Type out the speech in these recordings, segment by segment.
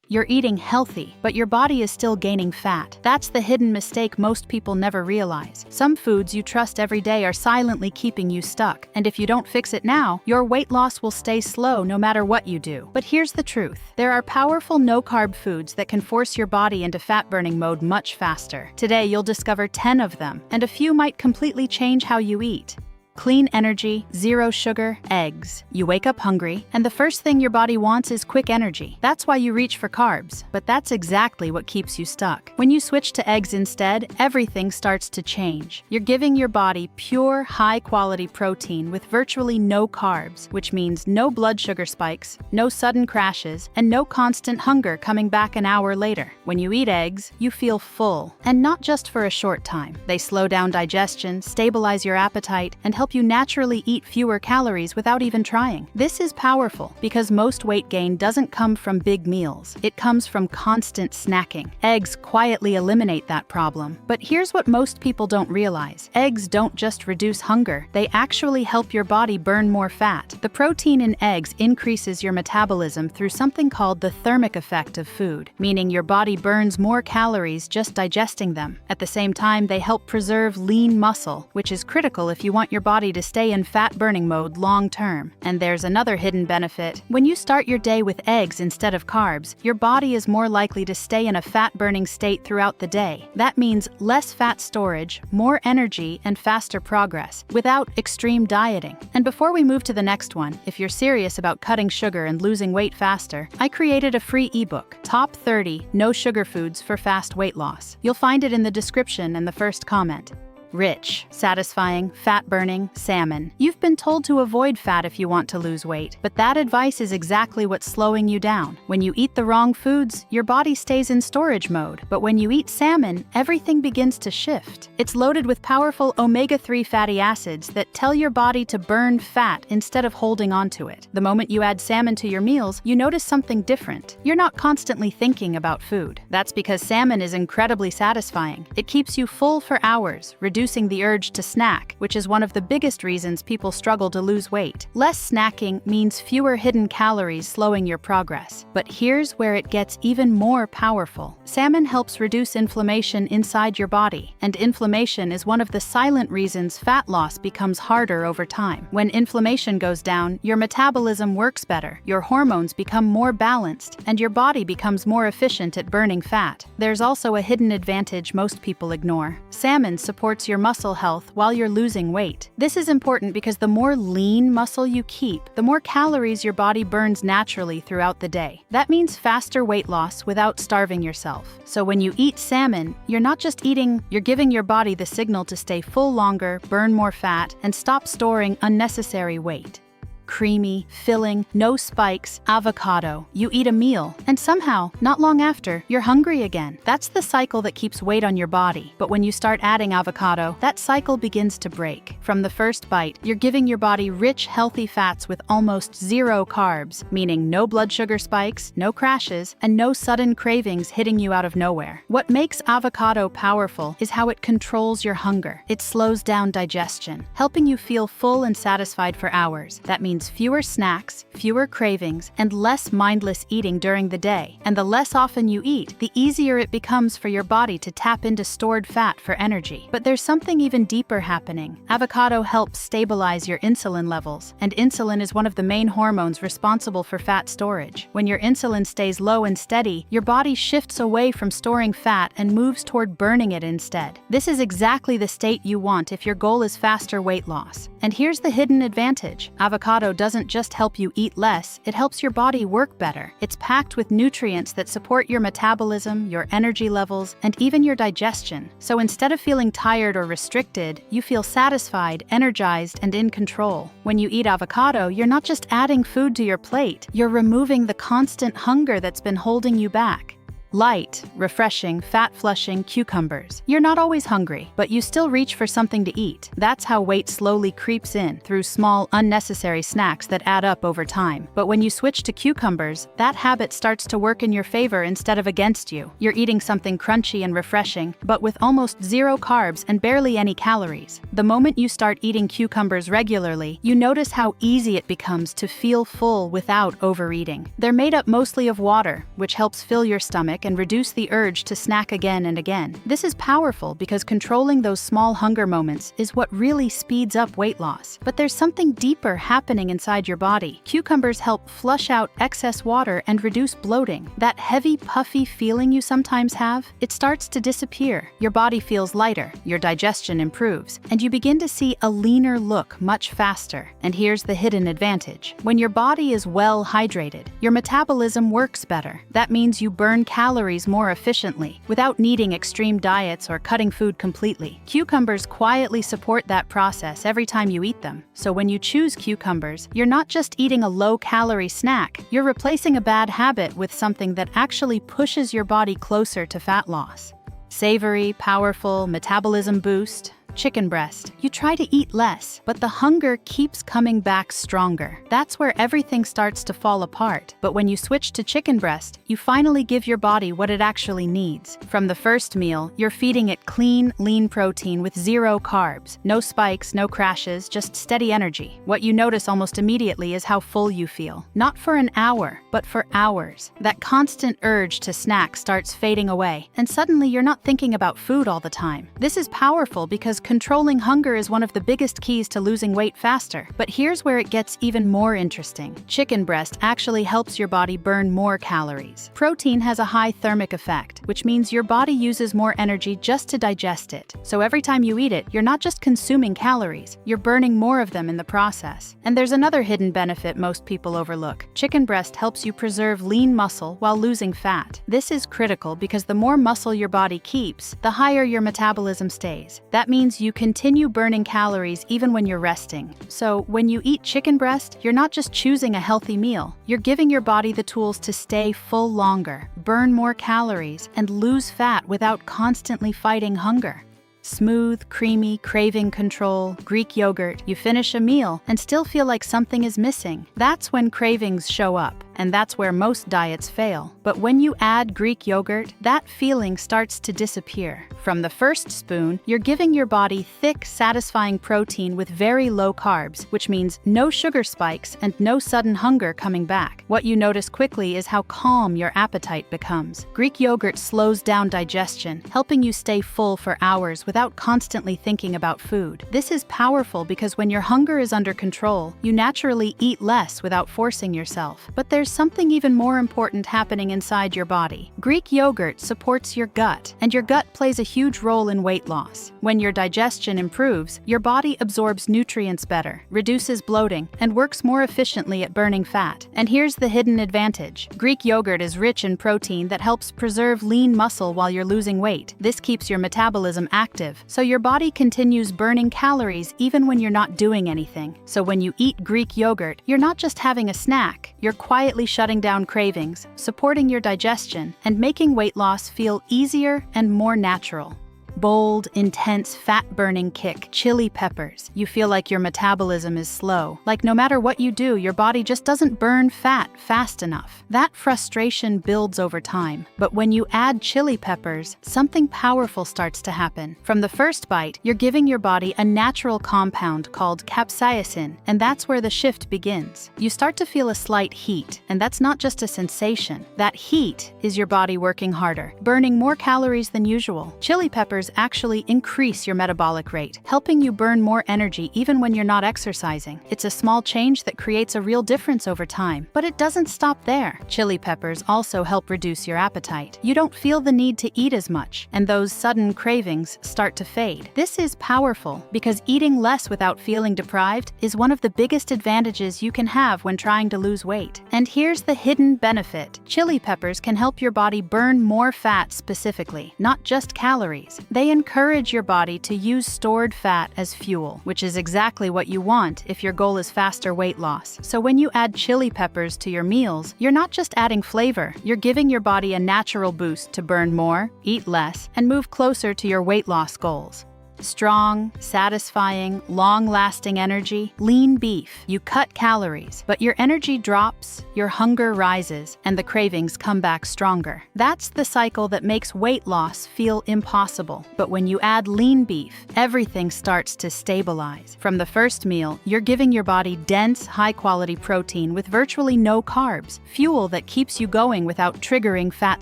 You're eating healthy, but your body is still gaining fat. That's the hidden mistake most people never realize. Some foods you trust every day are silently keeping you stuck, and if you don't fix it now, your weight loss will stay slow no matter what you do. But here's the truth. There are powerful no-carb foods that can force your body into fat-burning mode much faster. Today, you'll discover 10 of them, and a few might completely change how you eat. Clean energy, zero sugar, eggs. You wake up hungry, and the first thing your body wants is quick energy. That's why you reach for carbs, but that's exactly what keeps you stuck. When you switch to eggs instead, everything starts to change. You're giving your body pure, high-quality protein with virtually no carbs, which means no blood sugar spikes, no sudden crashes, and no constant hunger coming back an hour later. When you eat eggs, you feel full, and not just for a short time. They slow down digestion, stabilize your appetite, and help you naturally eat fewer calories without even trying. This is powerful because most weight gain doesn't come from big meals. It comes from constant snacking. Eggs quietly eliminate that problem. But here's what most people don't realize. Eggs don't just reduce hunger, they actually help your body burn more fat. The protein in eggs increases your metabolism through something called the thermic effect of food, meaning your body burns more calories just digesting them. At the same time, they help preserve lean muscle, which is critical if you want your body to stay in fat-burning mode long-term. And there's another hidden benefit. When you start your day with eggs instead of carbs, your body is more likely to stay in a fat-burning state throughout the day. That means less fat storage, more energy, and faster progress, without extreme dieting. And before we move to the next one, if you're serious about cutting sugar and losing weight faster, I created a free ebook, Top 30 No-Sugar Foods for Fast Weight Loss. You'll find it in the description and the first comment. Rich, satisfying, fat-burning, salmon. You've been told to avoid fat if you want to lose weight, but that advice is exactly what's slowing you down. When you eat the wrong foods, your body stays in storage mode, but when you eat salmon, everything begins to shift. It's loaded with powerful omega-3 fatty acids that tell your body to burn fat instead of holding onto it. The moment you add salmon to your meals, you notice something different. You're not constantly thinking about food. That's because salmon is incredibly satisfying. It keeps you full for hours, reducing the urge to snack, which is one of the biggest reasons people struggle to lose weight. Less snacking means fewer hidden calories, slowing your progress. But here's where it gets even more powerful. Salmon helps reduce inflammation inside your body, and inflammation is one of the silent reasons fat loss becomes harder over time. When inflammation goes down, your metabolism works better, your hormones become more balanced, and your body becomes more efficient at burning fat. There's also a hidden advantage most people ignore. Salmon supports your muscle health while you're losing weight. This is important because the more lean muscle you keep, the more calories your body burns naturally throughout the day. That means faster weight loss without starving yourself. So when you eat salmon, you're not just eating, you're giving your body the signal to stay full longer, burn more fat, and stop storing unnecessary weight. Creamy, filling, no spikes, avocado. You eat a meal, and somehow, not long after, you're hungry again. That's the cycle that keeps weight on your body. But when you start adding avocado, that cycle begins to break. From the first bite, you're giving your body rich, healthy fats with almost zero carbs, meaning no blood sugar spikes, no crashes, and no sudden cravings hitting you out of nowhere. What makes avocado powerful is how it controls your hunger. It slows down digestion, helping you feel full and satisfied for hours. That means fewer snacks, fewer cravings, and less mindless eating during the day. And the less often you eat, the easier it becomes for your body to tap into stored fat for energy. But there's something even deeper happening. Avocado helps stabilize your insulin levels, and insulin is one of the main hormones responsible for fat storage. When your insulin stays low and steady, your body shifts away from storing fat and moves toward burning it instead. This is exactly the state you want if your goal is faster weight loss. And here's the hidden advantage. Avocado doesn't just help you eat less, it helps your body work better. It's packed with nutrients that support your metabolism, your energy levels, and even your digestion. So instead of feeling tired or restricted, you feel satisfied, energized, and in control. When you eat avocado, you're not just adding food to your plate, you're removing the constant hunger that's been holding you back. Light, refreshing, fat-flushing cucumbers. You're not always hungry, but you still reach for something to eat. That's how weight slowly creeps in, through small, unnecessary snacks that add up over time. But when you switch to cucumbers, that habit starts to work in your favor instead of against you. You're eating something crunchy and refreshing, but with almost zero carbs and barely any calories. The moment you start eating cucumbers regularly, you notice how easy it becomes to feel full without overeating. They're made up mostly of water, which helps fill your stomach and reduce the urge to snack again and again. This is powerful because controlling those small hunger moments is what really speeds up weight loss. But there's something deeper happening inside your body. Cucumbers help flush out excess water and reduce bloating. That heavy, puffy feeling you sometimes have, it starts to disappear. Your body feels lighter, your digestion improves, and you begin to see a leaner look much faster. And here's the hidden advantage. When your body is well hydrated, your metabolism works better. That means you burn calories more efficiently, without needing extreme diets or cutting food completely. Cucumbers quietly support that process every time you eat them. So when you choose cucumbers, you're not just eating a low-calorie snack, you're replacing a bad habit with something that actually pushes your body closer to fat loss. Savory, powerful, metabolism boost. Chicken breast. You try to eat less, but the hunger keeps coming back stronger. That's where everything starts to fall apart. But when you switch to chicken breast, you finally give your body what it actually needs. From the first meal, you're feeding it clean, lean protein with zero carbs. No spikes, no crashes, just steady energy. What you notice almost immediately is how full you feel. Not for an hour, but for hours. That constant urge to snack starts fading away, and suddenly you're not thinking about food all the time. This is powerful because controlling hunger is one of the biggest keys to losing weight faster. But here's where it gets even more interesting. Chicken breast actually helps your body burn more calories. Protein has a high thermic effect, which means your body uses more energy just to digest it. So every time you eat it, you're not just consuming calories, you're burning more of them in the process. And there's another hidden benefit most people overlook. Chicken breast helps you preserve lean muscle while losing fat. This is critical because the more muscle your body keeps, the higher your metabolism stays. That means you continue burning calories even when you're resting. So when you eat chicken breast, you're not just choosing a healthy meal, you're giving your body the tools to stay full longer, burn more calories, and lose fat without constantly fighting hunger. Smooth, creamy, craving control, Greek yogurt. You finish a meal and still feel like something is missing. That's when cravings show up. And that's where most diets fail. But when you add Greek yogurt, that feeling starts to disappear. From the first spoon, you're giving your body thick, satisfying protein with very low carbs, which means no sugar spikes and no sudden hunger coming back. What you notice quickly is how calm your appetite becomes. Greek yogurt slows down digestion, helping you stay full for hours without constantly thinking about food. This is powerful because when your hunger is under control, you naturally eat less without forcing yourself. But there's something even more important happening inside your body. Greek yogurt supports your gut, and your gut plays a huge role in weight loss. When your digestion improves, your body absorbs nutrients better, reduces bloating, and works more efficiently at burning fat. And here's the hidden advantage. Greek yogurt is rich in protein that helps preserve lean muscle while you're losing weight. This keeps your metabolism active, so your body continues burning calories even when you're not doing anything. So when you eat Greek yogurt, you're not just having a snack, you're quietly shutting down cravings, supporting your digestion, and making weight loss feel easier and more natural. Bold, intense, fat-burning kick, chili peppers. You feel like your metabolism is slow. Like no matter what you do, your body just doesn't burn fat fast enough. That frustration builds over time. But when you add chili peppers, something powerful starts to happen. From the first bite, you're giving your body a natural compound called capsaicin, and that's where the shift begins. You start to feel a slight heat, and that's not just a sensation. That heat is your body working harder, burning more calories than usual. Chili peppers actually increase your metabolic rate, helping you burn more energy even when you're not exercising. It's a small change that creates a real difference over time. But it doesn't stop there. Chili peppers also help reduce your appetite. You don't feel the need to eat as much, and those sudden cravings start to fade. This is powerful because eating less without feeling deprived is one of the biggest advantages you can have when trying to lose weight. And here's the hidden benefit. Chili peppers can help your body burn more fat specifically, not just calories. They encourage your body to use stored fat as fuel, which is exactly what you want if your goal is faster weight loss. So when you add chili peppers to your meals, you're not just adding flavor, you're giving your body a natural boost to burn more, eat less, and move closer to your weight loss goals. Strong, satisfying, long-lasting energy, lean beef. You cut calories, but your energy drops, your hunger rises, and the cravings come back stronger. That's the cycle that makes weight loss feel impossible. But when you add lean beef, everything starts to stabilize. From the first meal, you're giving your body dense, high-quality protein with virtually no carbs, fuel that keeps you going without triggering fat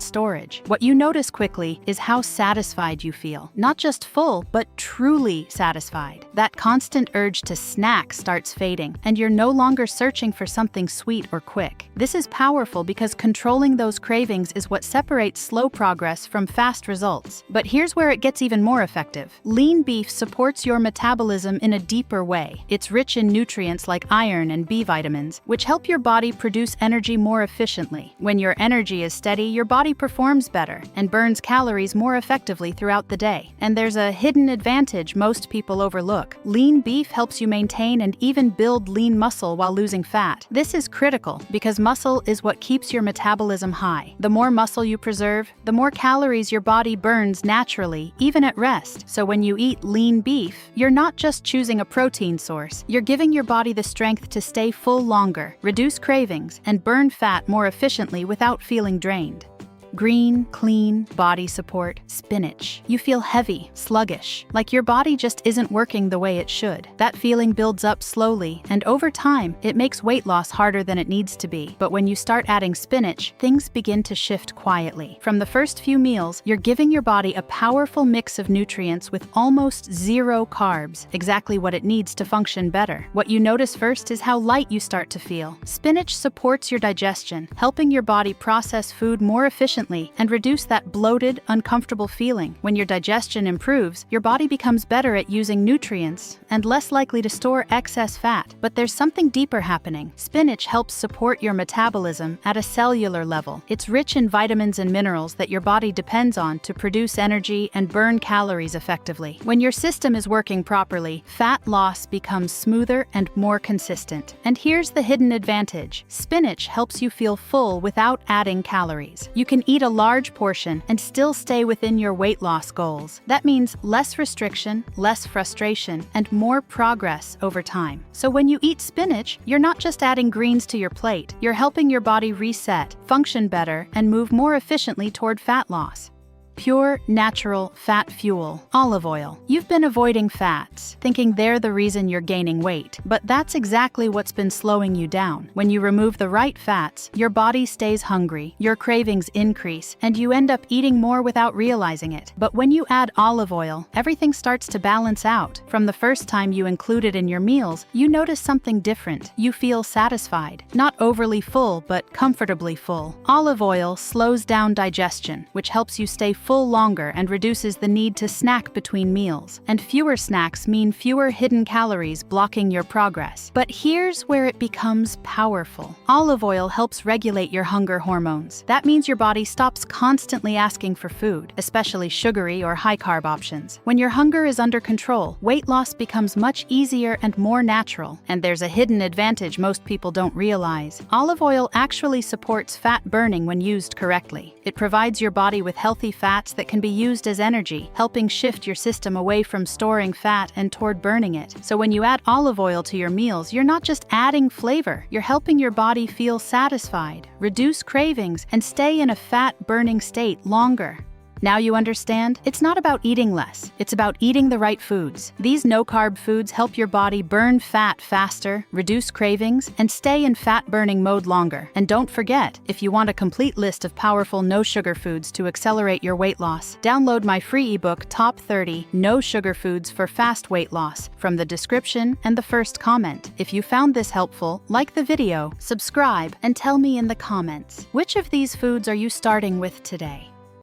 storage. What you notice quickly is how satisfied you feel. Not just full, but truly satisfied. That constant urge to snack starts fading, and you're no longer searching for something sweet or quick. This is powerful because controlling those cravings is what separates slow progress from fast results. But here's where it gets even more effective. Lean beef supports your metabolism in a deeper way. It's rich in nutrients like iron and B vitamins, which help your body produce energy more efficiently. When your energy is steady, your body performs better and burns calories more effectively throughout the day. And there's a hidden advantage most people overlook. Lean beef helps you maintain and even build lean muscle while losing fat. This is critical because muscle is what keeps your metabolism high. The more muscle you preserve, the more calories your body burns naturally, even at rest. So when you eat lean beef, you're not just choosing a protein source, you're giving your body the strength to stay full longer, reduce cravings, and burn fat more efficiently without feeling drained. Green, clean, body support, spinach. You feel heavy, sluggish, like your body just isn't working the way it should. That feeling builds up slowly, and over time, it makes weight loss harder than it needs to be. But when you start adding spinach, things begin to shift quietly. From the first few meals, you're giving your body a powerful mix of nutrients with almost zero carbs, exactly what it needs to function better. What you notice first is how light you start to feel. Spinach supports your digestion, helping your body process food more efficiently and reduce that bloated, uncomfortable feeling. When your digestion improves, your body becomes better at using nutrients and less likely to store excess fat. But there's something deeper happening. Spinach helps support your metabolism at a cellular level. It's rich in vitamins and minerals that your body depends on to produce energy and burn calories effectively. When your system is working properly, fat loss becomes smoother and more consistent. And here's the hidden advantage. Spinach helps you feel full without adding calories. You can eat a large portion and still stay within your weight loss goals. That means less restriction, less frustration, and more progress over time. So when you eat spinach, you're not just adding greens to your plate, you're helping your body reset, function better, and move more efficiently toward fat loss. Pure, natural, fat fuel, olive oil. You've been avoiding fats, thinking they're the reason you're gaining weight, but that's exactly what's been slowing you down. When you remove the right fats, your body stays hungry, your cravings increase, and you end up eating more without realizing it. But when you add olive oil, everything starts to balance out. From the first time you include it in your meals, you notice something different. You feel satisfied. Not overly full, but comfortably full. Olive oil slows down digestion, which helps you stay full longer and reduces the need to snack between meals. And fewer snacks mean fewer hidden calories blocking your progress. But here's where it becomes powerful. Olive oil helps regulate your hunger hormones. That means your body stops constantly asking for food, especially sugary or high-carb options. When your hunger is under control, weight loss becomes much easier and more natural. And there's a hidden advantage most people don't realize. Olive oil actually supports fat burning when used correctly. It provides your body with healthy fats that can be used as energy, helping shift your system away from storing fat and toward burning it. So when you add olive oil to your meals, you're not just adding flavor, you're helping your body feel satisfied, reduce cravings, and stay in a fat-burning state longer. Now you understand? It's not about eating less, it's about eating the right foods. These no-carb foods help your body burn fat faster, reduce cravings, and stay in fat-burning mode longer. And don't forget, if you want a complete list of powerful no-sugar foods to accelerate your weight loss, download my free ebook, Top 30 No-Sugar Foods for Fast Weight Loss, from the description and the first comment. If you found this helpful, like the video, subscribe, and tell me in the comments, which of these foods are you starting with today?